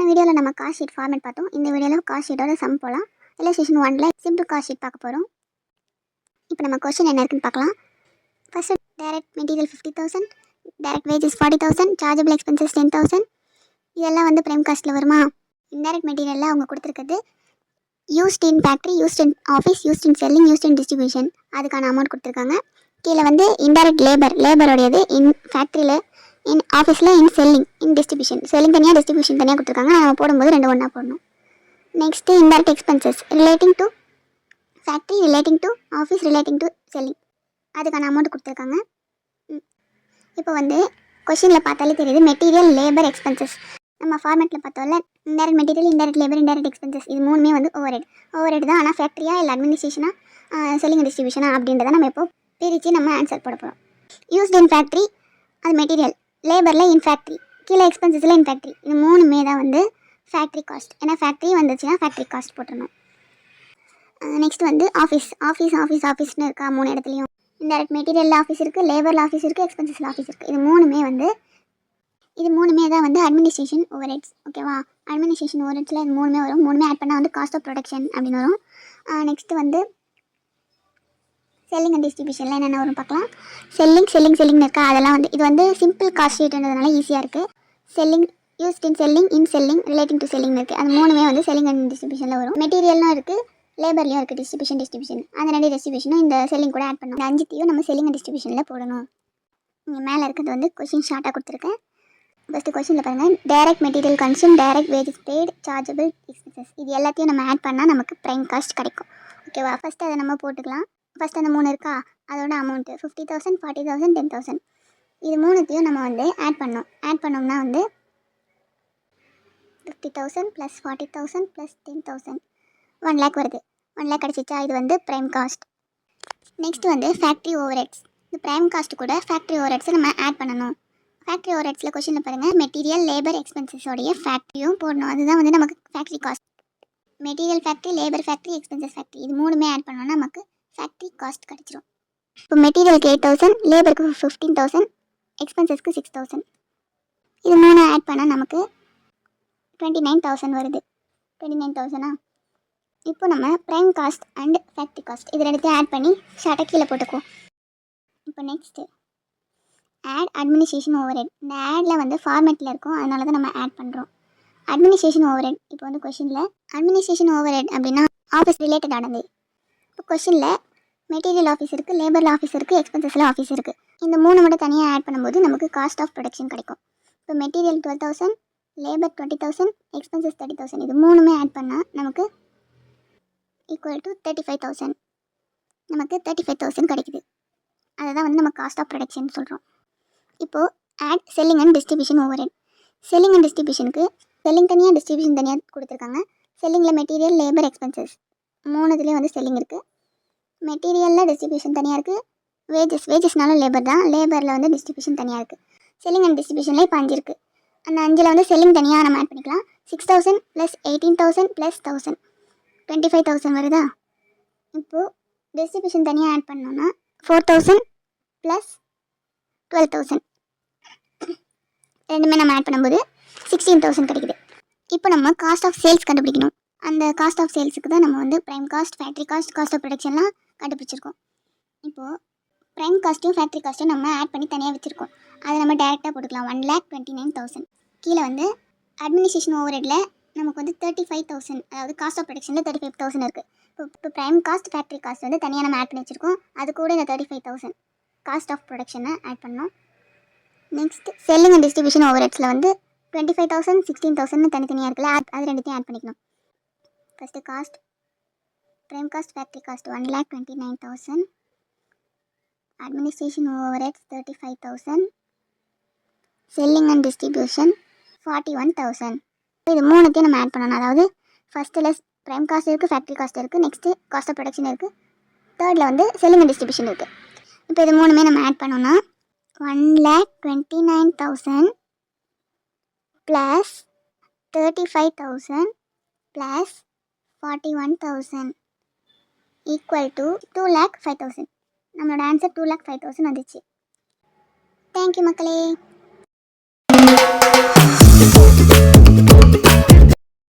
வீடியோவில் நம்ம cost sheet format பார்த்தோம். இந்த வீடியோவில் காஸ்ட் ஷீட்டோட சம் போகலாம். ரிலேஷன் 1ல் சிம்பிள் காஸ்ட் ஷீட் பார்க்க போகிறோம். இப்போ நம்ம கொஸ்டின் என்ன இருக்குன்னு பார்க்கலாம். First direct material 50,000, direct wages 40,000, chargeable expenses 10,000. இதெல்லாம் வந்து ப்ரைம் காஸ்ட்டில் வருமா? இன்டைரக்ட் மெட்டீரியலில் அவங்க கொடுத்துருக்குது used in factory, used in office, used in selling, used in distribution. அதுக்கான அமௌண்ட் கொடுத்துருக்காங்க. கீழே வந்து இன்டைரக்ட் லேபரோடையது இன் ஃபேக்ட்ரியில், இன் ஆஃபீஸில், in selling, in distribution. Selling தனியாக, டிஸ்ட்ரிபியூஷன் தனியாக கொடுத்துருக்காங்க. நம்ம போடும்போது ரெண்டு ஒன்றா போடணும். Next indirect expenses relating to factory, relating to office, relating to selling. அதுக்கான அமௌண்ட் கொடுத்துருக்காங்க. இப்போ வந்து கொஷினில் பார்த்தாலே தெரியுது மெட்டீரியல், லேபர், எக்ஸ்பென்சஸ். நம்ம ஃபார்மேட்டில் பார்த்தோம்ல, indirect material, indirect labour, indirect expenses. இது மூணுமே வந்து ஓவர் ஹெட் தான். ஆனால் ஃபேக்ட்ரியா இல்லை அட்மினிஸ்ட்ரேஷனா, செல்லிங் டிஸ்ட்ரிபியூஷனா அப்படின்றத நம்ம இப்போ பிரித்து நம்ம ஆன்சர் போட போகிறோம். யூஸ்ட் இன் ஃபேக்ட்ரி அது மெட்டீரியல், லேபரில் இன் ஃபேக்ட்ரி, கீழே எக்ஸ்பென்சஸில் இன் ஃபேக்ட்ரி. இது மூணுமே தான் வந்து ஃபேக்ட்ரி காஸ்ட். ஏன்னா ஃபேக்ட்ரி வந்துச்சுன்னா ஃபேக்ட்ரி காஸ்ட் போட்டுருணும். நெக்ஸ்ட் வந்து ஆஃபீஸ்னு இருக்கா மூணு இடத்துலையும். இன்டைரக்ட் மெட்டீரியலில் ஆஃபீஸ் இருக்குது, லேபரில் ஆஃபீஸ் இருக்குது, எக்ஸ்பென்சஸில் ஆஃபீஸ் இருக்குது. இது மூணுமே தான் வந்து அட்மினிஸ்ட்ரேஷன் ஓவர் ஹெட்ஸ். ஓகேவா? அட்மினிஸ்ட்ரேஷன் ஓவர் ஹெட்ஸில் இது மூணுமே வரும். மூணுமே ஆட் பண்ணால் வந்து காஸ்ட் ஆஃப் ப்ரொடக்ஷன் அப்படின்னு வரும். நெக்ஸ்ட் வந்து செல்லிங் அண்ட் டிஸ்ட்ரிபியூஷனில் என்னென்ன வரும் பார்க்கலாம். செல்லிங்னு இருக்கா, அதெல்லாம் வந்து இது வந்து சிம்பிள் காஸ்ட் ஷீட்ன்றதுனால ஈஸியாக இருக்குது. Selling, used in selling, in selling, relating to selling இருக்குது. அது மூணுமே வந்து செல்லிங் அண்ட் டிஸ்ட்ரிபியூஷனில் வரும். மெட்டீரியலும் இருக்குது, லேபர்லையும் இருக்குது. டிஸ்ட்ரிபியூஷன் அந்த ரெண்டு டிஸ்ட்ரிபியூஷனும் இந்த செல்லிங் கூட ஆட் பண்ணணும். இந்த அஞ்சுத்தையும் நம்ம செல்லிங் அண்ட் டிஸ்ட்ரிபியூஷனில் போடணும். இங்கே மேலே இருக்கிறது வந்து கொஸ்டின் ஷார்ட்டாக கொடுத்துருக்கேன். ஃபஸ்ட்டு கொஸ்டினில் பாருங்கள், direct material consume, direct wages paid, chargeable expenses. இது எல்லாத்தையும் நம்ம ஆட் பண்ணால் நமக்கு ப்ரைம் காஸ்ட் கிடைக்கும். ஓகேவா? ஃபஸ்ட்டு அதை நம்ம போட்டுக்கலாம். ஃபஸ்ட் அந்த மூணு இருக்கா, அதோட அமௌண்ட்டு 50,000, 40,000, 10,000. இது மூணுத்தையும் நம்ம வந்து ஆட் பண்ணோம்னா வந்து 50,000 + 40,000 + 10,000 1 lakh வருது. 1 lakh கிடச்சிச்சா? இது வந்து ப்ரைம் காஸ்ட். நெக்ஸ்ட் வந்து ஃபேக்ட்ரி ஓவர் ஹெட்ஸ். இந்த ப்ரைம் காஸ்ட் கூட ஃபேக்ட்ரி ஓவர் ஹெட்ஸை நம்ம ஆட் பண்ணணும். ஃபேக்ட்ரி ஓவர் ஹெட்ஸில் கொஸ்டினில் பாருங்கள், மெட்டீரியல், லேபர், எக்ஸ்பென்சஸோடைய ஃபேக்ட்ரியும் போடணும். அதுதான் வந்து நமக்கு factory cost. Material factory, labour factory, expenses factory, இது மூணுமே ஆட் பண்ணோன்னா நமக்கு ஃபேக்ட்ரி காஸ்ட் கிடச்சிரும். இப்போ மெட்டீரியலுக்கு 8,000, லேபருக்கு 15,000, எக்ஸ்பென்சஸ்க்கு 6,000. இது மூணு ஆட் பண்ணால் நமக்கு 29,000 வருது. 29,000. இப்போ நம்ம prime cost and factory cost இது ரெண்டுத்தையும் ஆட் பண்ணி ஷார்ட்டாக கீழே போட்டுக்குவோம். இப்போ next add administration overhead. இந்த ஆடில் வந்து ஃபார்மேட்டில் இருக்கும், அதனால தான் நம்ம ஆட் பண்ணுறோம். Administration over head. இப்போ வந்து கொஷினில் அட்மினிஸ்ட்ரேஷன் ஓவர் ஹெட் அப்படின்னா ஆஃபீஸ் ரிலேட்டட் ஆனது. இப்போ கொஷினில் மெட்டீரியல் ஆஃபீஸ் இருக்குது, லேபரில் ஆஃபீஸ் இருக்குது, எக்ஸ்பென்சஸில் ஆஃபீஸ் இருக்குது. இந்த மூணு மட்டும் தனியாக ஆட் பண்ணும்போது நமக்கு காஸ்ட் ஆஃப் ப்ரொடக்ஷன் கிடைக்கும். இப்போ மெட்டீரியல் 12,000, லேபர் 20,000, எக்ஸ்பென்சஸ் 30,000. இது மூணுமே ஆட் பண்ணால் நமக்கு ஈக்குவல் டு 35,000. நமக்கு 35,000 கிடைக்குது. அதை தான் வந்து நம்ம காஸ்ட் ஆஃப் ப்ரொடக்ஷன் சொல்கிறோம். இப்போது add selling and distribution over head. Selling and டிஸ்ட்ரிபியூஷனுக்கு செல்லிங் தனியாக, டிஸ்ட்ரிபியூஷன் தனியாக கொடுத்துருக்காங்க. செல்லிங்கில் மெட்டீரியல், லேபர், எக்ஸ்பென்சஸ் மூணுத்துலேயும் வந்து செல்லிங் இருக்குது. மெட்டீரியலில் டிஸ்ட்ரிபியூஷன் தனியாக இருக்குது. வேஜஸ்னாலும் லேபர் தான், லேபரில் வந்து டிஸ்ட்ரிபியூஷன் தனியாக இருக்குது. செல்லிங் அண்ட் டிஸ்ட்ரிபியூஷனில் இப்போ 5 இருக்குது. அந்த 5ல் வந்து செல்லிங் தனியாக நம்ம ஆட் பண்ணிக்கலாம். 6,000 + 18,000 + 1,000 25,000 வருதா? இப்போது டிஸ்ட்ரிபியூஷன் தனியாக ஆட் பண்ணோன்னா 4,000 + 12,000 ரெண்டுமே நம்ம ஆட் பண்ணும்போது 16,000 கிடைக்குது. இப்போ நம்ம காஸ்ட் ஆஃப் சேல்ஸ் கண்டுபிடிக்கணும். அந்த காஸ்ட் ஆஃப் சேல்ஸுக்கு தான் நம்ம வந்து prime cost, factory cost, cost of ப்ரொடக்ஷன்லாம் கண்டுபிடிச்சிருக்கோம். இப்போது ப்ரைம் காஸ்ட்டும் ஃபேக்ட்ரி காஸ்ட்டும் நம்ம ஆட் பண்ணி தனியாக வச்சுருக்கோம். அதை நம்ம டேரெக்டாக போட்டுக்கலாம். 1,29,000. கீழே வந்து அட்மினிஸ்ட்ரேஷன் ஓவர் ஹெட்டில் நமக்கு வந்து 35,000, அதாவது காஸ்ட் ஆஃப் ப்ரொடக்ஷனில் 35,000 இருக்குது. இப்போ ப்ரைம் காஸ்ட், ஃபேக்ட்ரி காஸ்ட் வந்து தனியாக நம்ம ஆட் பண்ணி வச்சுருக்கோம். அது கூட இந்த 35,000 காஸ்ட் ஆஃப் ப்ரொடக்ஷனை ஆட் பண்ணோம். Next selling and distribution over ஹெட்ஸில் வந்து 25,000, 16,000 தனித்தனியாக இருக்குல்ல, அது ரெண்டுத்தையும் ஆட் பண்ணிக்கணும். First cost, prime cost, factory cost 1,29,000, administration overheads 35,000, selling and distribution 41,000. இது மூணுத்தையும் நம்ம ஆட் பண்ணணும். அதாவது ஃபஸ்ட்டில் ப்ரைம் காஸ்ட் இருக்குது, ஃபேக்ட்ரி காஸ்ட் இருக்குது, நெக்ஸ்ட்டு காஸ்ட் ஆஃப் ப்ரொடக்ஷன் இருக்குது, தேர்டில் வந்து செல்லிங் அண்ட் டிஸ்ட்ரிபியூஷன் இருக்குது. இப்போ இது மூணுமே நம்ம ஆட் பண்ணோன்னா 1,29,000 + 35,000 + 41,000 ஈக்குவல் டு 2,05,000. நம்மளோட ஆன்சர் 2,05,000 வந்துச்சு. தேங்க்யூ மக்களே.